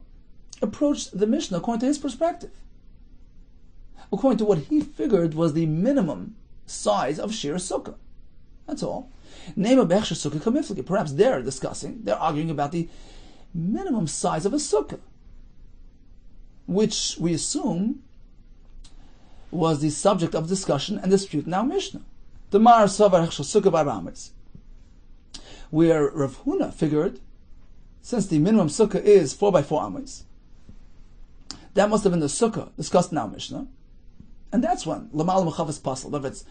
approached the Mishnah according to his perspective, according to what he figured was the minimum size of shir sukkah. That's all. Nema bechsher sukkah kamifliki. Perhaps they're arguing about the minimum size of a sukkah, which we assume was the subject of discussion and dispute in our Mishnah. The Mar Savar Hechshel Sukkah bar Amis, where Rav Huna figured, since the minimum sukkah is 4 by 4 amis, that must have been the sukkah discussed in our Mishnah, and that's when Lamal Mechav is possible. But if it's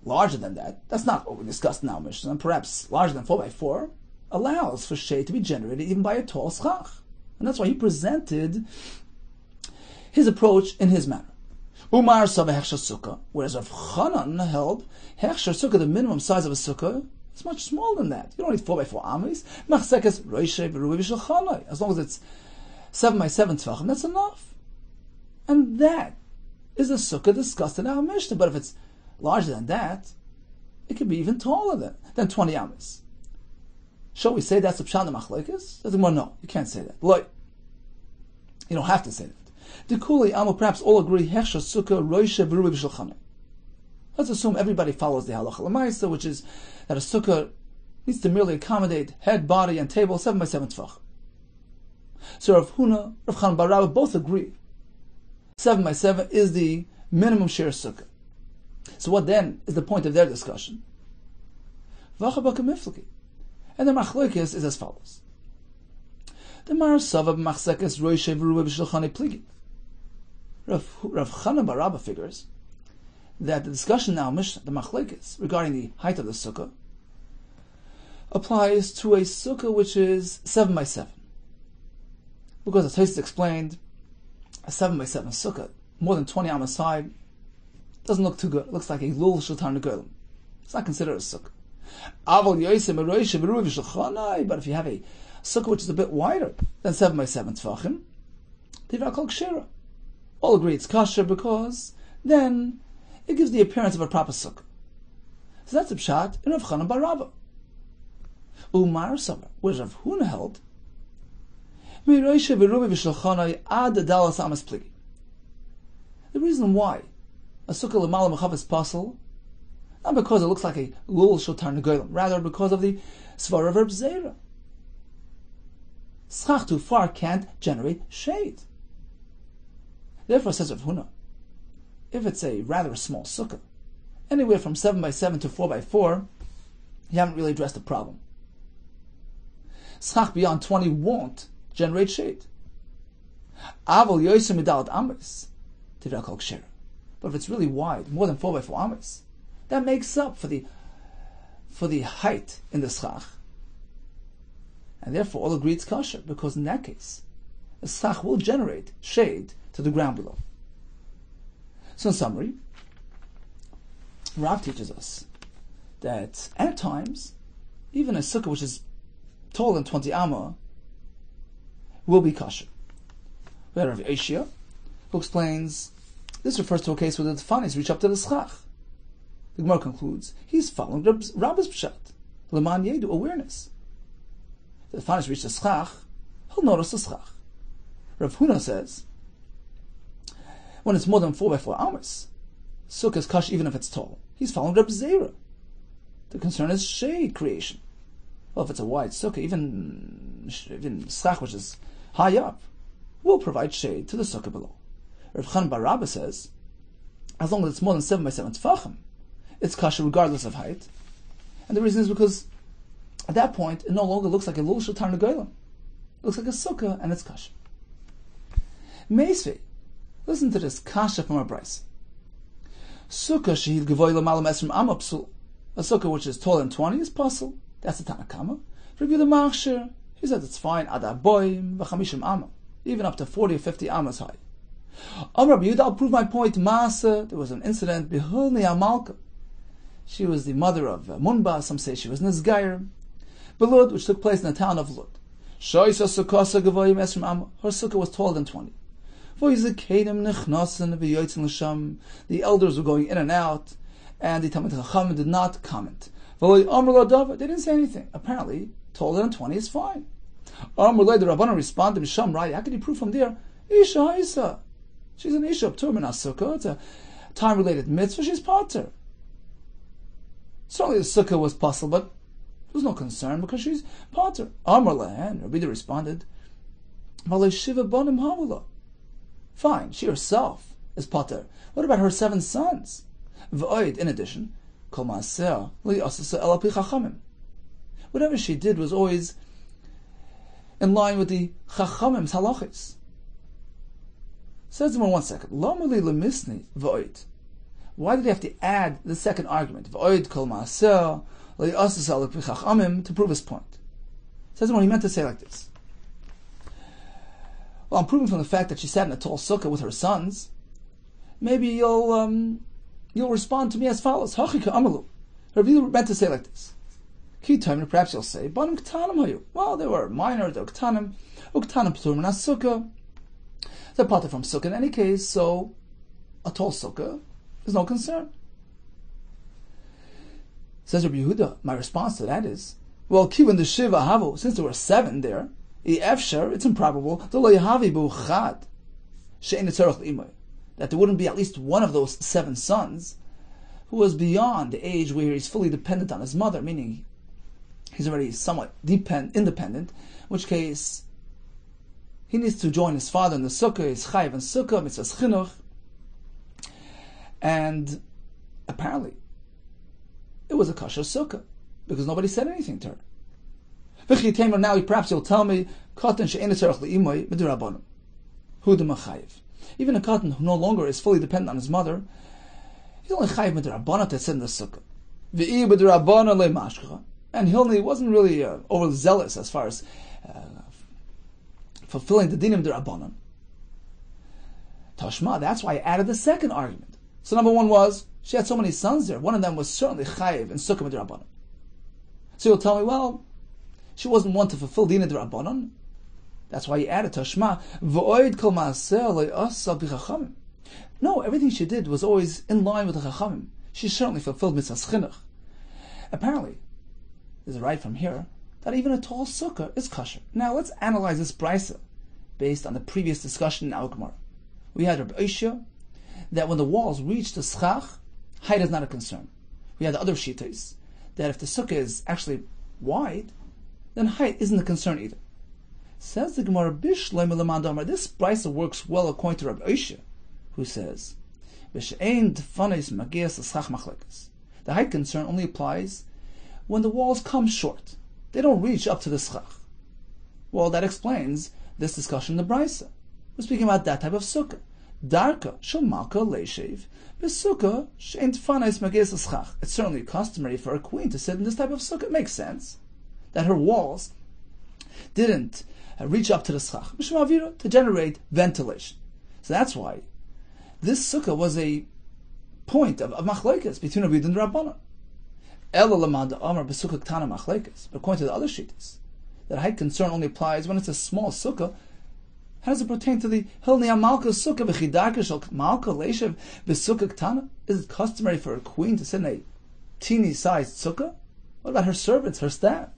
larger than that, that's not what we discussed in our Mishnah, and perhaps larger than 4 by 4 allows for shade to be generated even by a tall schach. And that's why he presented his approach in his manner. Umar Sava Hechsher Sukkah, whereas Rav Chanan held Hechsher Sukkah, the minimum size of a sukkah, is much smaller than that. You don't need 4 by 4 amis. Machsekes Roishe V'Ruvi V'Shalchanai. As long as it's 7 by 7 tvachim, that's enough. And that is the sukkah discussed in our Mishnah. But if it's larger than that, it can be even taller than 20 amis. Shall we say that's the pshat machlokes? No, you can't say that. Look, you don't have to say that. The Kuli Amo perhaps all agree Hechsher Sukkah Roishe V'Ruvi V'Shalchanai. Let's assume everybody follows the halacha l'maisa, which is that a sukkah needs to merely accommodate head, body, and table 7 by 7 tefach. So Rav Huna, Rav Chana bar Rabba both agree 7 by 7 is the minimum share sukkah. So what then is the point of their discussion? V'achabaka miflaki. And the machlokes is as follows. The Mar Sava b'machsekes Roishe V'Ruvi V'Shalchanai pligi. Rav Chana bar Rabba figures that the discussion now, Mishnah, the machlekes, regarding the height of the sukkah, applies to a sukkah which is 7 by 7. Because as Tosfos explained, a 7 by 7 sukkah, more than 20 amas high, doesn't look too good. It looks like a lul shultan negolim. It's not considered a sukkah. But if you have a sukkah which is a bit wider than 7 by 7 tefachim, all agree it's kosher because then it gives the appearance of a proper sukkah. So that's a pshat in Rav Chanan bar Rabba. Umar Sabar, where Rav Huna held, the reason why a sukkah l'mala mechav is possible, not because it looks like a lul shotar negolim, rather because of the svara verb zera. Schach too far can't generate shade. Therefore, says Rav Huna, if it's a rather small sukkah, anywhere from 7 by 7 to 4 by 4, you haven't really addressed the problem. Schach beyond 20 won't generate shade. But if it's really wide, more than 4 by 4 amos, that makes up for the height in the schach. And therefore all agree it's kosher, because in that case, the schach will generate shade to the ground below. So in summary, Rav teaches us that at times, even a sukkah which is taller than 20 amma will be kosher. We have Rav Yehuda, who explains this refers to a case where the Tfanis reach up to the schach. The Gemara concludes he's following Rabbi's pshat, leman yedu, awareness. The Tfanis reach the schach, he'll notice the schach. Rav Huna says when it's more than 4 by 4 amos, sukkah is kosher even if it's tall. He's following Reb Zera. The concern is shade creation. Well, if it's a wide sukkah, even schach which is high up, will provide shade to the sukkah below. Rav Chanan bar Rabba says, as long as it's more than 7 by 7 tefachim, it's kosher regardless of height. And the reason is because at that point, it no longer looks like a lul shotar negolim. It looks like a sukkah, and it's kosher. Meisvei, listen to this kasha from our brayso. Sukkah shehil gevoy l'malam esrim amma psul. A sukkah which is taller than 20 is puzzle. That's the Tanakama. Rabbi Yehuda Machshir, he says it's fine. Ad aboim v'chamishim amma, even up to 40 or 50 ammas high. Rabbi Yehuda, I'll prove my point. Maasa, there was an incident. Behulni Amalka. She was the mother of Munba. Some say she was Nizgayer. Belud, which took place in the town of Lud. Shoisa sukkasa gevoyim esrim amma. Her sukkah was taller than 20. The elders were going in and out, and the Talmid Chachamim did not comment. They didn't say anything. Apparently, taller than 20 is fine. The Rabbanan responded, how can you prove from there? Isha Isa. She's an Isha, Ptur min sukkah. It's a time-related mitzvah. She's pater. Certainly the sukkah was possible, but there was no concern because she's pater. Amar lehen, Rabbi Yehuda responded, Shiva banim havula. Fine, she herself is pater. What about her 7 sons? V'oid, in addition, whatever she did was always in line with the Chachamim's halachis. Says in 1 second, why did he have to add the second argument? V'oid kol ma'aseh li'asas alapi chachamim to prove his point. Says in he meant to say like this. Well, I'm proving from the fact that she sat in a tall sukkah with her sons. Maybe you'll respond to me as follows. Hachika amalu. Rabbi Yehuda meant to say like this. Ki time, perhaps you'll say, Banim ktanim hayu. Well, they were minor, they were ktanim. Uktanim p'tur min sukkah. They're parted from sukkah in any case, so a tall sukkah is no concern. Says Rabbi Yehuda, my response to that is, well, kivan the shiva havu, since there were 7 there, it's improbable that there wouldn't be at least one of those 7 sons who was beyond the age where he's fully dependent on his mother, meaning he's already somewhat independent, in which case he needs to join his father in the sukkah, his chayiv and sukkah, mitzvahs chinuch, and apparently it was a kosher sukkah because nobody said anything to her. Now perhaps you'll tell me, even a cotton who no longer is fully dependent on his mother, He's only chayiv midrabanan to sit in the sukkah. V'i b'drabanan le'mashkacha. And Hilni wasn't really overly zealous as far as fulfilling the dinim d'Rabbanan. Tashma, that's why I added the second argument. So number one was, she had so many sons there, one of them was certainly chayiv in sukkah d'Rabbanan. So you'll tell me, well, she wasn't one to fulfill dinim d'Rabbanan. That's why he added Tashma, v'oid kol ma'aseh le'asa b'chachamim. No, everything she did was always in line with the chachamim. She certainly fulfilled mitzvahs chinuch. Apparently, this is right from here, that even a tall sukkah is kosher. Now let's analyze this brisa based on the previous discussion in our Gemara. We had Rabbi Yehuda that when the walls reach the SUKKAH, height is not a concern. We had the other shittas that if the sukkah is actually wide, then height isn't a concern either. Says the Gemara, this brisa works well according to Rabbi Yehuda, who says, the height concern only applies when the walls come short. They don't reach up to the SUKKAH. Well, that explains this discussion in the brisa. We're speaking about that type of sukkah. Darka shel malka leishev b'sukkah she'en tfanais mageis l'SUKKAH. It's certainly customary for a queen to sit in this type of sukkah. It makes sense that her walls didn't reach up to the SUKKAH mishum avira, to generate ventilation. So that's why this sukkah was a point of machlekes between Rabbi Yehuda and Rabbanan. Ela lamada amar b'sukkah ktana machlekes. But according to the other shittas, that height concern only applies when it's a small sukkah. How does it pertain to the Hilni Amalka Sukkah v'chidaka shel Malka leishev b'sukkah ktana? Is it customary for a queen to sit in a teeny-sized sukkah? What about her servants, her staff?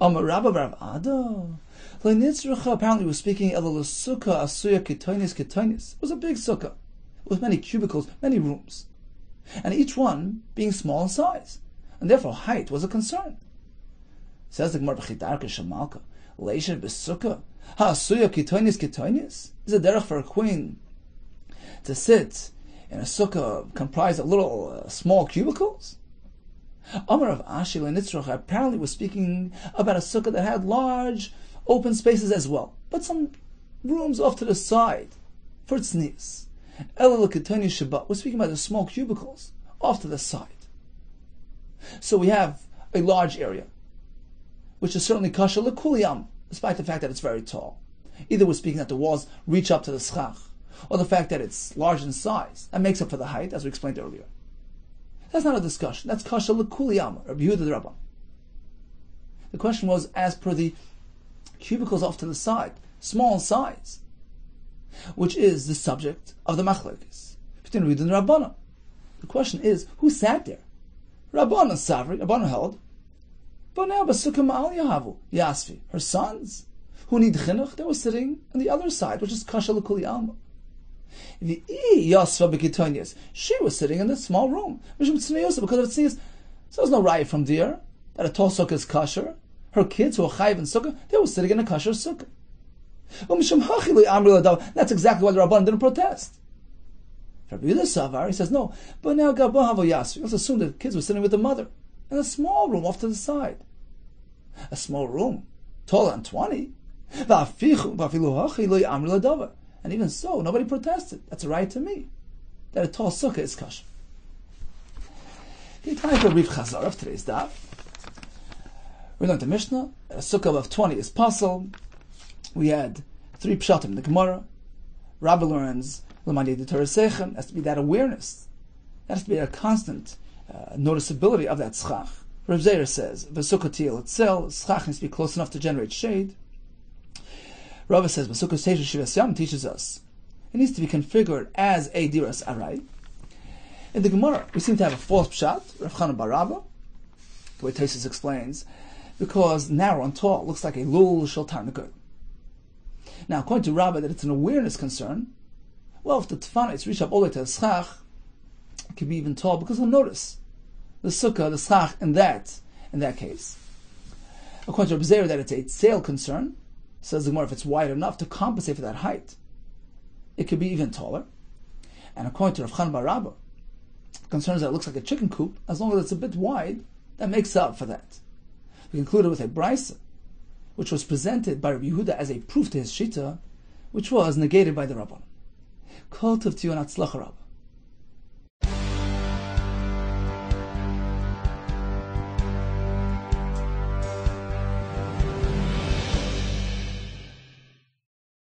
Amar Rabba Rav Ada le'nitzrucha apparently was speaking el sukkah asuya ketonis ketonis. It was a big sukkah with many cubicles, many rooms, and each one being small in size, and therefore height was a concern. Says the Gemara b'chidarka shel Malka leishev b'sukkah ha'asuya ketonis ketonis. Is it derech for a queen to sit in a sukkah comprised of little small cubicles? Amar of Ashi le'nitzroch apparently was speaking about a sukkah that had large open spaces as well, but some rooms off to the side for its tznius. Elul ketonis shabbat was speaking about the small cubicles off to the side. So we have a large area, which is certainly kasher l'kuliyam, despite the fact that it's very tall. Either we're speaking that the walls reach up to the SUKKAH, or the fact that it's large in size. That makes up for the height, as we explained earlier. That's not a discussion. That's kasher l'kuliyam, Rabbi Yehuda the Rabbah. The question was, as per the cubicles off to the side, small in size, which is the subject of the machlekes between Rabbi Yehuda and Rabbanan. The question is, who sat there? Rabbanan Savri, Rabbanan held, but now b'sukkah ma'al yahavu yasfi, her sons who need chinuch, they were sitting on the other side, which is kasher l'kuli alma. Yasva b'kitonias, she was sitting in the small room because of tznius. So there's no raya from there that a tall sukkah is kasher. Her kids who are chayiv in sukkah, they were sitting in a kasher sukkah. That's exactly why the Rabbanan didn't protest. Rabbi Yehuda Savar, he says no, but now gabahavu yasfi. Let's assume the kids were sitting with the mother in a small room off to the side. A small room, taller than 20. And even so, nobody protested. That's a right to me, that a tall sukkah is kasher. Okay, time for a brief chazar of today's daf. We learned the Mishnah, a sukkah of 20 is puzzle. We had 3 pshatim in the Gemara. Rabbi learns, has to be that awareness. That has to be a constant noticeability of that SUKKAH. Rav Zeir says, "V'sukkah tiel etzel, SUKKAH needs to be close enough to generate shade." Rava says, "V'sukkah seishu shivas yam" teaches us it needs to be configured as a diras aray. In the Gemara, we seem to have a false pshat, Rav Chanan bar Rabba, the way Tosfos explains, because narrow and tall looks like a lul shel tarnagod. Now, according to Rabba, that it's an awareness concern. Well, if the tefanites reach up all the way to the SUKKAH, it could be even tall because he'll notice the sukkah, the SUKKAH, in that case. According to Rabbi Zeir, that it's a sale concern, says the Gemara, if it's wide enough to compensate for that height, it could be even taller. And according to Rav Chanan bar Rabba, concerns that it looks like a chicken coop, as long as it's a bit wide, that makes up for that. We concluded with a brisa, which was presented by Rabbi Yehuda as a proof to his shita, which was negated by the Rabbanan. Kol tov tiyu and atzlacha Rabba.